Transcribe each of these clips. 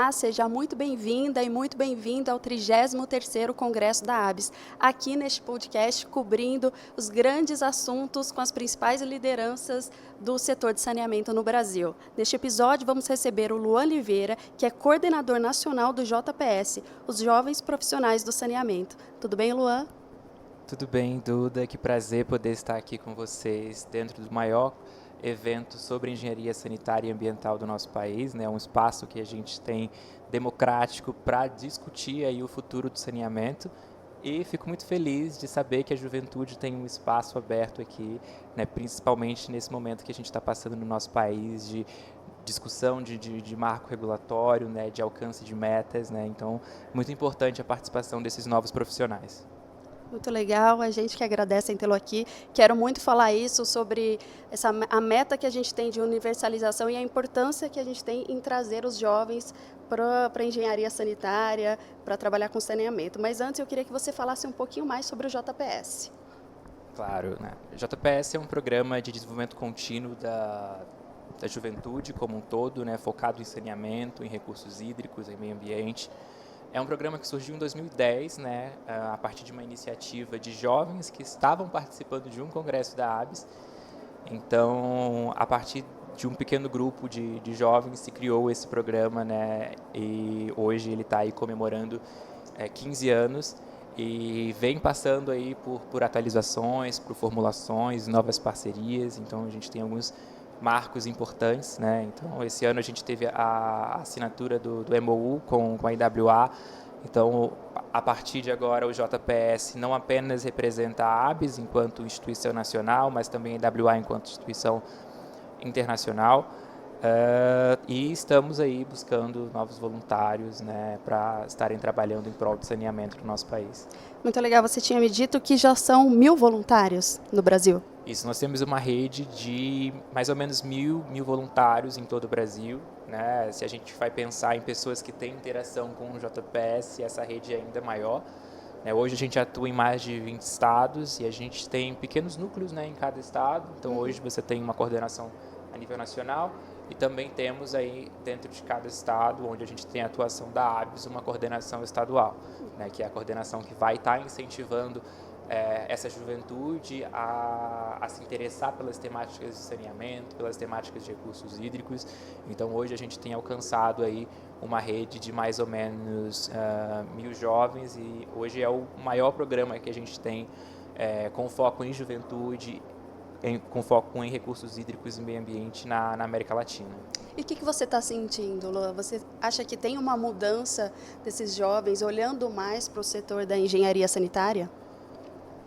Olá, seja muito bem-vinda e muito bem-vindo ao 33º Congresso da ABS, aqui neste podcast cobrindo os grandes assuntos com as principais lideranças do setor de saneamento no Brasil. Neste episódio vamos receber o Luan Oliveira, que é coordenador nacional do JPS, os Jovens Profissionais do Saneamento. Tudo bem, Luan? Tudo bem, Duda? Que prazer poder estar aqui com vocês dentro do maior evento sobre engenharia sanitária e ambiental do nosso país, né? Um espaço que a gente tem democrático para discutir aí o futuro do saneamento. E fico muito feliz de saber que a juventude tem um espaço aberto aqui, né? Principalmente nesse momento que a gente está passando no nosso país de discussão de marco regulatório, né? De alcance de metas, né? Então, muito importante a participação desses novos profissionais. Muito legal, a gente que agradece em tê-lo aqui. Quero muito falar isso sobre a meta que a gente tem de universalização e a importância que a gente tem em trazer os jovens para a engenharia sanitária, para trabalhar com saneamento. Mas antes eu queria que você falasse um pouquinho mais sobre o JPS. Claro, né? O JPS é um programa de desenvolvimento contínuo da juventude como um todo, né? Focado em saneamento, em recursos hídricos, em meio ambiente. É um programa que surgiu em 2010, né, a partir de uma iniciativa de jovens que estavam participando de um congresso da ABS. Então, a partir de um pequeno grupo de jovens se criou esse programa, né, e hoje ele está aí comemorando 15 anos e vem passando aí por atualizações, por formulações, novas parcerias. Então, a gente tem alguns marcos importantes, né? Então, esse ano a gente teve a assinatura do MOU com a IWA. Então, a partir de agora, o JPS não apenas representa a ABS enquanto instituição nacional, mas também a IWA enquanto instituição internacional. E estamos aí buscando novos voluntários, né, para estarem trabalhando em prol do saneamento do nosso país. Muito legal, você tinha me dito que já são 1.000 voluntários no Brasil. Isso, nós temos uma rede de mais ou menos mil voluntários em todo o Brasil, né? Se a gente vai pensar em pessoas que têm interação com o JPS, essa rede é ainda maior. Né? Hoje a gente atua em mais de 20 estados e a gente tem pequenos núcleos, né, em cada estado. Então hoje você tem uma coordenação a nível nacional e também temos aí dentro de cada estado, onde a gente tem a atuação da ABS, uma coordenação estadual, né, que é a coordenação que vai estar incentivando essa juventude a se interessar pelas temáticas de saneamento, pelas temáticas de recursos hídricos. Então hoje a gente tem alcançado aí uma rede de mais ou menos 1.000 jovens e hoje é o maior programa que a gente tem com foco em juventude, com foco em recursos hídricos e meio ambiente na América Latina. E o que você está sentindo, Lua? Você acha que tem uma mudança desses jovens olhando mais para o setor da engenharia sanitária?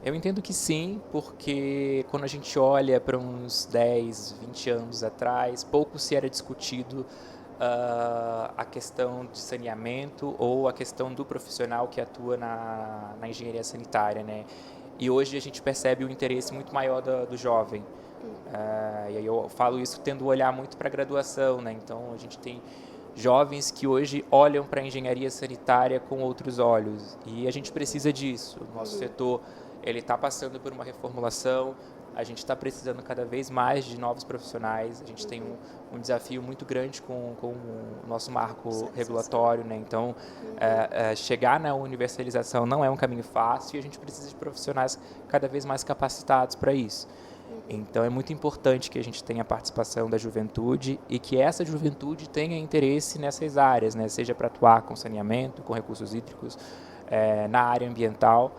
Eu entendo que sim, porque quando a gente olha para uns 10, 20 anos atrás, pouco se era discutido a questão de saneamento ou a questão do profissional que atua na engenharia sanitária, né? E hoje a gente percebe o interesse muito maior do jovem. E aí eu falo isso tendo um olhar muito para a graduação, né? Então a gente tem jovens que hoje olham para a engenharia sanitária com outros olhos e a gente precisa disso. O nosso setor ele está passando por uma reformulação, a gente está precisando cada vez mais de novos profissionais, a gente tem um desafio muito grande com o nosso marco regulatório, né? Então, chegar na universalização não é um caminho fácil e a gente precisa de profissionais cada vez mais capacitados para isso. Então, é muito importante que a gente tenha a participação da juventude e que essa juventude tenha interesse nessas áreas, né? Seja para atuar com saneamento, com recursos hídricos, na área ambiental.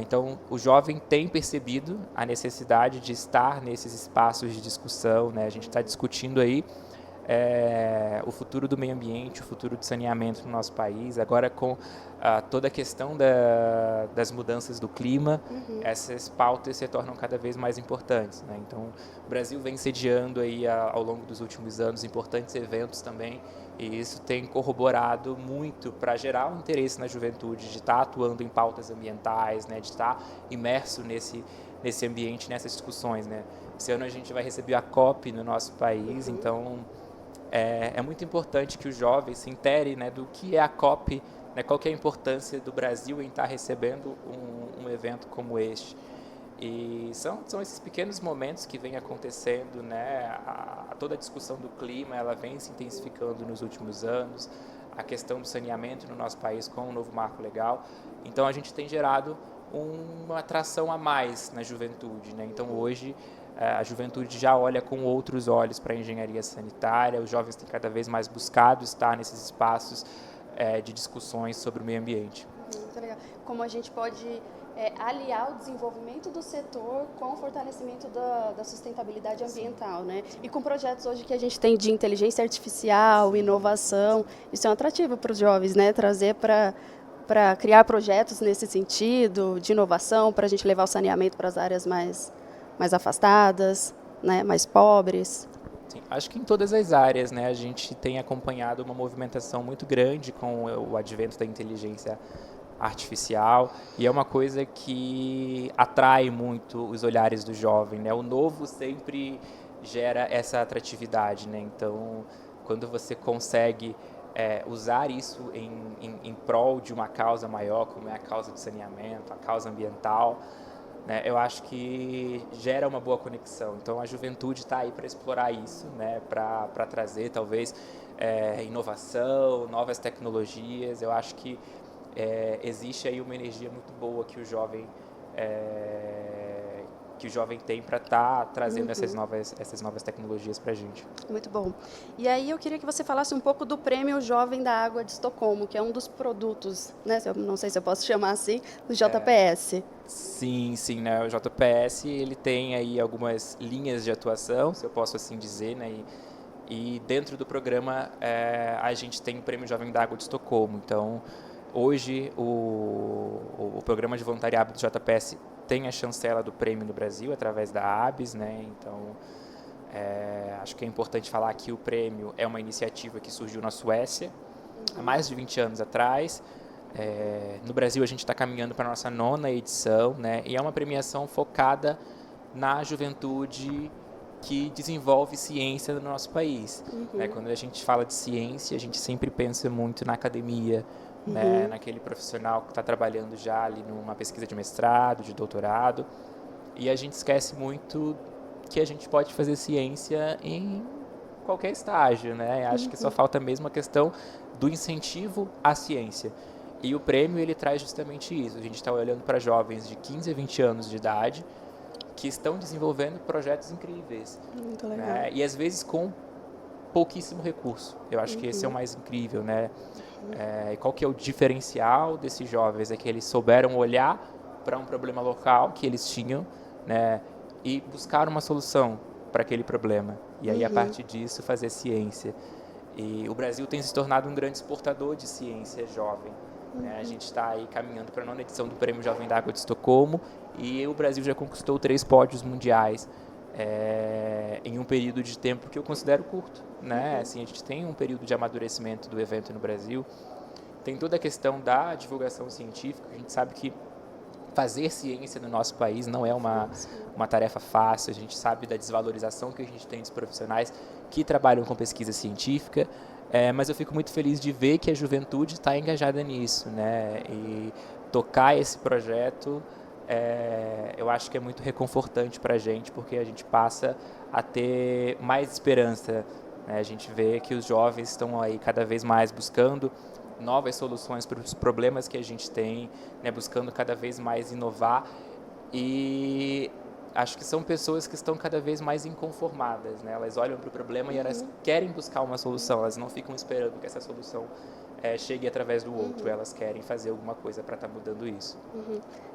Então, o jovem tem percebido a necessidade de estar nesses espaços de discussão, né? A gente está discutindo aí o futuro do meio ambiente, o futuro do saneamento no nosso país. Agora, com toda a questão das mudanças do clima, essas pautas se tornam cada vez mais importantes, né? Então, o Brasil vem sediando aí, ao longo dos últimos anos, importantes eventos também, e isso tem corroborado muito para gerar um interesse na juventude de estar atuando em pautas ambientais, né? De estar imerso nesse ambiente, nessas discussões, né? Esse ano a gente vai receber a COP no nosso país, então é muito importante que os jovens se interem, né, do que é a COP, né, qual que é a importância do Brasil em estar recebendo um evento como este. E são esses pequenos momentos que vêm acontecendo, né? Toda a discussão do clima ela vem se intensificando nos últimos anos. a questão do saneamento no nosso país com o novo marco legal. Então, a gente tem gerado uma atração a mais na juventude, né? Então, hoje, a juventude já olha com outros olhos para a engenharia sanitária, os jovens têm cada vez mais buscado estar nesses espaços de discussões sobre o meio ambiente. Muito legal. Como a gente pode aliar o desenvolvimento do setor com o fortalecimento da sustentabilidade ambiental, né? E com projetos hoje que a gente tem de inteligência artificial, inovação, isso é um atrativo para os jovens, né? Trazer para criar projetos nesse sentido, de inovação, para a gente levar o saneamento para as áreas mais afastadas, né? Mais pobres. Sim, acho que em todas as áreas, né? A gente tem acompanhado uma movimentação muito grande com o advento da inteligência artificial, e é uma coisa que atrai muito os olhares do jovem, né? O novo sempre gera essa atratividade, né? Então, quando você consegue usar isso em prol de uma causa maior, como é a causa do saneamento, a causa ambiental, né? Eu acho que gera uma boa conexão. Então, a juventude está aí para explorar isso, né? Para trazer, talvez, inovação, novas tecnologias. Eu acho que existe aí uma energia muito boa que o jovem tem para estar trazendo essas novas tecnologias para a gente. Muito bom. E aí eu queria que você falasse um pouco do Prêmio Jovem da Água de Estocolmo, que é um dos produtos, né? Não sei se eu posso chamar assim, do JPS. Sim, né? O JPS ele tem aí algumas linhas de atuação, se eu posso assim dizer, né? E dentro do programa a gente tem o Prêmio Jovem da Água de Estocolmo. Então, hoje o programa de voluntariado do JPS tem a chancela do prêmio no Brasil através da ABS, né? Então, acho que é importante falar que o prêmio é uma iniciativa que surgiu na Suécia há mais de 20 anos atrás. No Brasil a gente está caminhando para a nossa 9ª edição, né? E é uma premiação focada na juventude que desenvolve ciência no nosso país. Né? Quando a gente fala de ciência, a gente sempre pensa muito na academia, né? Naquele profissional que está trabalhando já ali numa pesquisa de mestrado, de doutorado, e a gente esquece muito que a gente pode fazer ciência em qualquer estágio, né? Acho que só falta mesmo a questão do incentivo à ciência. E o prêmio ele traz justamente isso. A gente está olhando para jovens de 15 a 20 anos de idade que estão desenvolvendo projetos incríveis. Muito legal. Né? E às vezes com pouquíssimo recurso. Eu acho que esse é o mais incrível, né? E qual que é o diferencial desses jovens? É que eles souberam olhar para um problema local que eles tinham, né? E buscar uma solução para aquele problema. E aí, a partir disso, fazer ciência. E o Brasil tem se tornado um grande exportador de ciência jovem. A gente está aí caminhando para a 9ª edição do Prêmio Jovem da Água de Estocolmo e o Brasil já conquistou 3 pódios mundiais em um período de tempo que eu considero curto, né? Assim, a gente tem um período de amadurecimento do evento no Brasil, tem toda a questão da divulgação científica. A gente sabe que fazer ciência no nosso país não é uma tarefa fácil. A gente sabe da desvalorização que a gente tem dos profissionais que trabalham com pesquisa científica, mas eu fico muito feliz de ver que a juventude está engajada nisso, né? E tocar esse projeto eu acho que é muito reconfortante para a gente, porque a gente passa a ter mais esperança, né? A gente vê que os jovens estão aí cada vez mais buscando novas soluções para os problemas que a gente tem, né? Buscando cada vez mais inovar, e acho que são pessoas que estão cada vez mais inconformadas, né? Elas olham para o problema e elas querem buscar uma solução, elas não ficam esperando que essa solução chegue através do outro, elas querem fazer alguma coisa para estar mudando isso.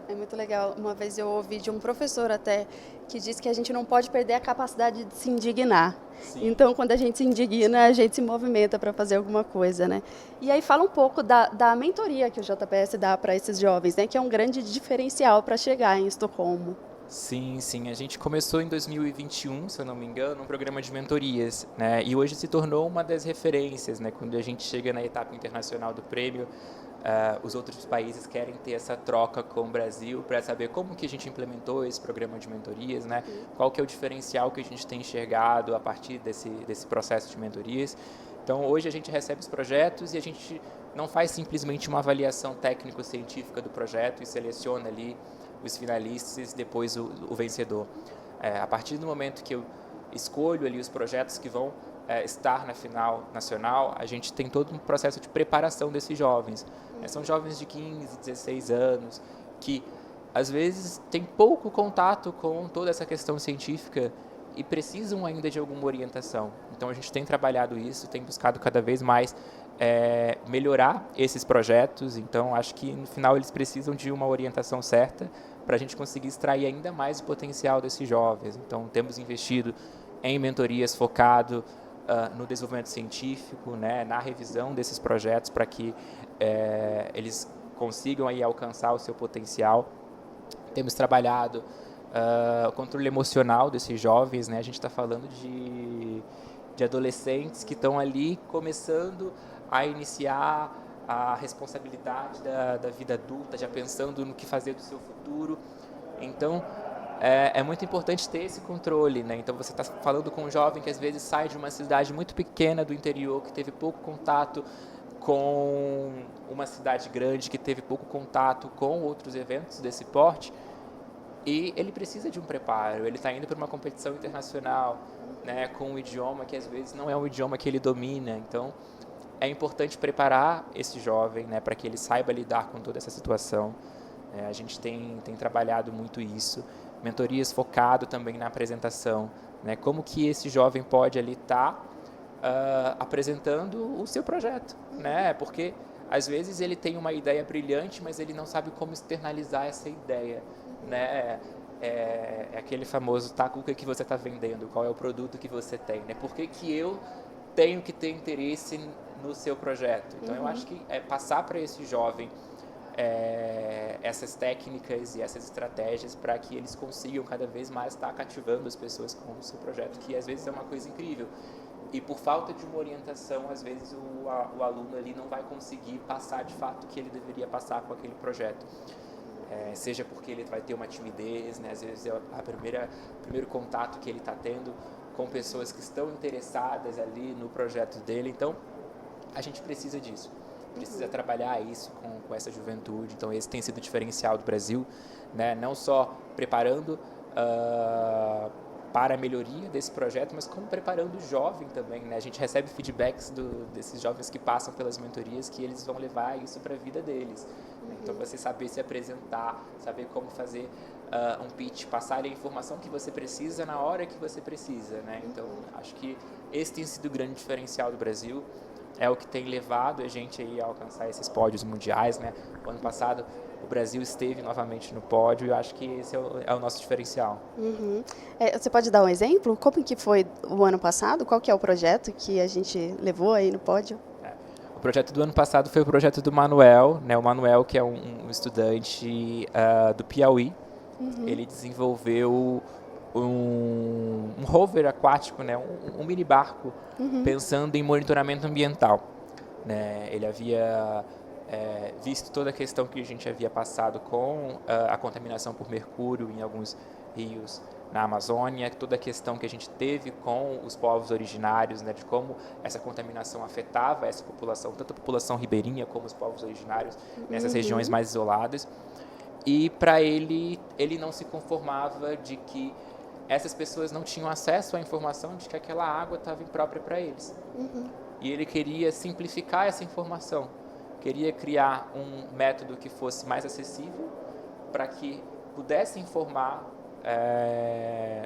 É muito legal. Uma vez eu ouvi de um professor até que disse que a gente não pode perder a capacidade de se indignar. Sim. Então, quando a gente se indigna, a gente se movimenta para fazer alguma coisa, né? E aí fala um pouco da mentoria que o JPS dá para esses jovens, né? Que é um grande diferencial para chegar em Estocolmo. Sim, a gente começou em 2021, se eu não me engano, um programa de mentorias, né? E hoje se tornou uma das referências, né? Quando a gente chega na etapa internacional do prêmio, os outros países querem ter essa troca com o Brasil para saber como que a gente implementou esse programa de mentorias, né? Qual que é o diferencial que a gente tem enxergado a partir desse processo de mentorias. Então, hoje a gente recebe os projetos e a gente não faz simplesmente uma avaliação técnico-científica do projeto e seleciona ali os finalistas e depois o vencedor. A partir do momento que eu escolho ali os projetos que vão estar na final nacional, a gente tem todo um processo de preparação desses jovens. São jovens de 15, 16 anos, que às vezes têm pouco contato com toda essa questão científica e precisam ainda de alguma orientação. Então a gente tem trabalhado isso, tem buscado cada vez mais melhorar esses projetos. Então acho que no final eles precisam de uma orientação certa para a gente conseguir extrair ainda mais o potencial desses jovens. Então temos investido em mentorias focado no desenvolvimento científico, né, na revisão desses projetos para que eles consigam aí alcançar o seu potencial. Temos trabalhado o controle emocional desses jovens, né? A gente está falando de adolescentes que estão ali começando a iniciar a responsabilidade da vida adulta, já pensando no que fazer do seu futuro. Então, é muito importante ter esse controle, né? Então, você está falando com um jovem que às vezes sai de uma cidade muito pequena do interior, que teve pouco contato com uma cidade grande, que teve pouco contato com outros eventos desse porte, e ele precisa de um preparo. Ele está indo para uma competição internacional, né, com um idioma que às vezes não é um idioma que ele domina. Então, é importante preparar esse jovem, né, para que ele saiba lidar com toda essa situação. A gente tem trabalhado muito isso. Mentorias focado também na apresentação, né, como que esse jovem pode ali estar apresentando o seu projeto, né, porque às vezes ele tem uma ideia brilhante, mas ele não sabe como externalizar essa ideia, né? É aquele famoso, tá, o que você está vendendo, qual é o produto que você tem, né? Por que eu tenho que ter interesse no seu projeto? Então eu acho que passar para esse jovem essas técnicas e essas estratégias para que eles consigam cada vez mais estar cativando as pessoas com o seu projeto, que às vezes é uma coisa incrível. E por falta de uma orientação, às vezes o aluno ali não vai conseguir passar de fato o que ele deveria passar com aquele projeto. Seja porque ele vai ter uma timidez, né? Às vezes é o primeiro contato que ele está tendo com pessoas que estão interessadas ali no projeto dele. Então, a gente precisa disso. Precisa trabalhar isso com essa juventude. Então, esse tem sido o diferencial do Brasil, né? Não só preparando para a melhoria desse projeto, mas como preparando o jovem também, né? A gente recebe feedbacks desses jovens que passam pelas mentorias, que eles vão levar isso para a vida deles. Então, você saber se apresentar, saber como fazer um pitch, passar a informação que você precisa na hora que você precisa, né? Então, acho que esse tem sido o grande diferencial do Brasil, é o que tem levado a gente aí a alcançar esses pódios mundiais, né? O ano passado, o Brasil esteve novamente no pódio e eu acho que esse é o nosso diferencial. Você pode dar um exemplo? Como que foi o ano passado? Qual que é o projeto que a gente levou aí no pódio? O projeto do ano passado foi o projeto do Manuel, né? O Manuel, que é um estudante do Piauí. Ele desenvolveu um rover aquático, né? Um mini barco, pensando em monitoramento ambiental, né? Ele havia visto toda a questão que a gente havia passado com a contaminação por mercúrio em alguns rios na Amazônia, toda a questão que a gente teve com os povos originários, né, de como essa contaminação afetava essa população, tanto a população ribeirinha como os povos originários nessas regiões mais isoladas. E para ele não se conformava de que essas pessoas não tinham acesso à informação de que aquela água estava imprópria para eles. E ele queria simplificar essa informação, queria criar um método que fosse mais acessível para que pudesse informar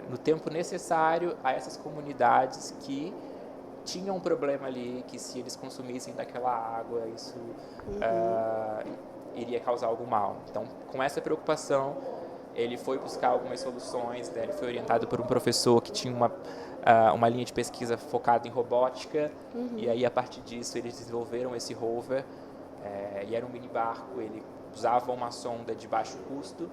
no tempo necessário a essas comunidades que tinham um problema ali, que se eles consumissem daquela água, isso iria causar algum mal. Então, com essa preocupação, ele foi buscar algumas soluções, né? Ele foi orientado por um professor que tinha uma linha de pesquisa focada em robótica, e aí, a partir disso, eles desenvolveram esse rover, e era um mini barco. Ele usava uma sonda de baixo custo,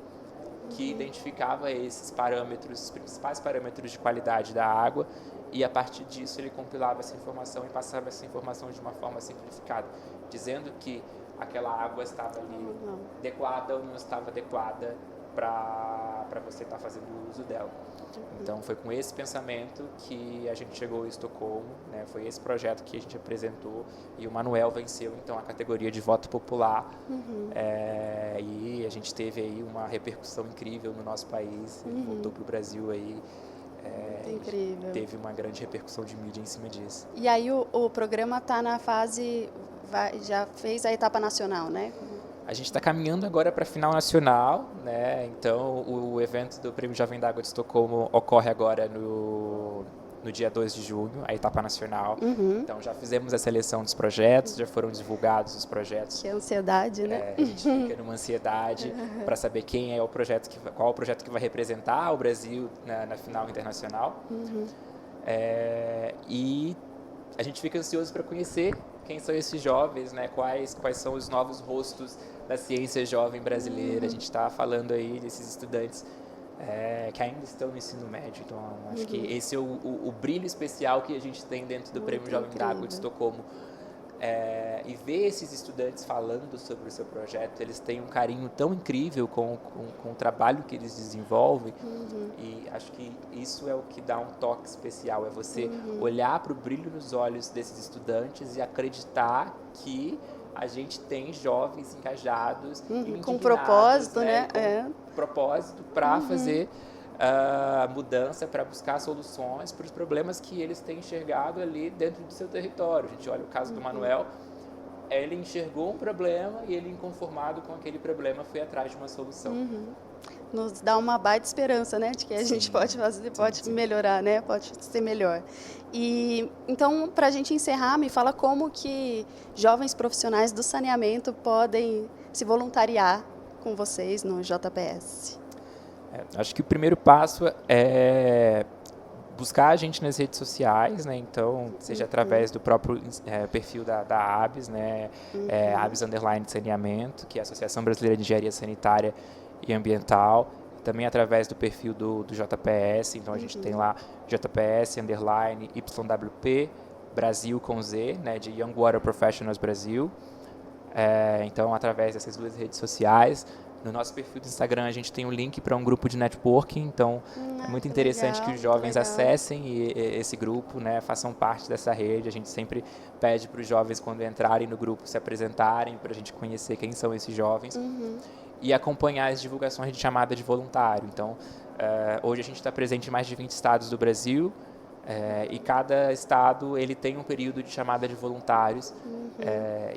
que identificava esses parâmetros, os principais parâmetros de qualidade da água, e a partir disso ele compilava essa informação e passava essa informação de uma forma simplificada, dizendo que aquela água estava ali adequada ou não estava adequada para você estar fazendo uso dela. Então foi com esse pensamento que a gente chegou em Estocolmo, né? Foi esse projeto que a gente apresentou e o Manuel venceu então a categoria de voto popular. E a gente teve aí uma repercussão incrível no nosso país. Ele voltou para o Brasil aí Incrível. Teve uma grande repercussão de mídia em cima disso. E aí o programa está na fase, já fez a etapa nacional, né? A gente está caminhando agora para a final nacional, né? Então o evento do Prêmio Jovem d'Água de Estocolmo ocorre agora no dia 2 de junho, a etapa nacional. Então já fizemos a seleção dos projetos, já foram divulgados os projetos. Que ansiedade, né? A gente fica numa ansiedade para saber quem é o projeto, qual é o projeto que vai representar o Brasil na final internacional. E a gente fica ansioso para conhecer quem são esses jovens, né? Quais são os novos rostos da ciência jovem brasileira. A gente está falando aí desses estudantes que ainda estão no ensino médio. Então, acho que esse é o brilho especial que a gente tem dentro do Prêmio Jovem d'Água de Estocolmo. E ver esses estudantes falando sobre o seu projeto, eles têm um carinho tão incrível com o trabalho que eles desenvolvem, e acho que isso é o que dá um toque especial, é você olhar para o brilho nos olhos desses estudantes e acreditar que a gente tem jovens engajados, com propósito, né? Com propósito para fazer a mudança, para buscar soluções para os problemas que eles têm enxergado ali dentro do seu território. A gente olha o caso do Manuel, ele enxergou um problema e ele, inconformado com aquele problema, foi atrás de uma solução. Nos dá uma baita esperança, né, de que a gente pode fazer, pode melhorar, né, pode ser melhor. E então, para a gente encerrar, me fala como que jovens profissionais do saneamento podem se voluntariar com vocês no JPS. Acho que o primeiro passo é buscar a gente nas redes sociais, né? Então, seja através do próprio perfil da ABS, né? ABS _ Saneamento, que é a Associação Brasileira de Engenharia Sanitária e Ambiental, também através do perfil do JPS. Então, a gente tem lá JPS _ YWP Brasil com Z, né? De Young Water Professionals Brasil. Então, através dessas duas redes sociais. No nosso perfil do Instagram, a gente tem um link para um grupo de networking, então é muito interessante que os jovens acessem esse grupo, né, façam parte dessa rede. A gente sempre pede para os jovens, quando entrarem no grupo, se apresentarem, para a gente conhecer quem são esses jovens e acompanhar as divulgações de chamada de voluntário. Então, hoje a gente está presente em mais de 20 estados do Brasil, e cada estado ele tem um período de chamada de voluntários,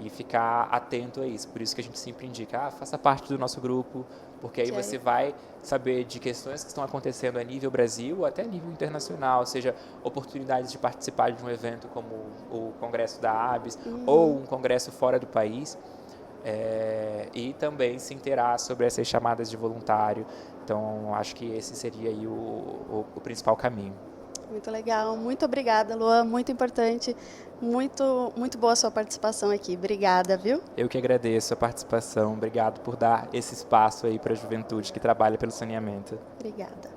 e ficar atento a isso. Por isso que a gente sempre indica, faça parte do nosso grupo, porque aí você vai saber de questões que estão acontecendo a nível Brasil ou até a nível internacional, seja oportunidades de participar de um evento como o Congresso da ABS ou um congresso fora do país, e também se inteirar sobre essas chamadas de voluntário. Então, acho que esse seria aí o principal caminho. Muito legal, muito obrigada, Luan, muito importante, muito boa a sua participação aqui. Obrigada, viu? Eu que agradeço a participação, obrigado por dar esse espaço aí para a juventude que trabalha pelo saneamento. Obrigada.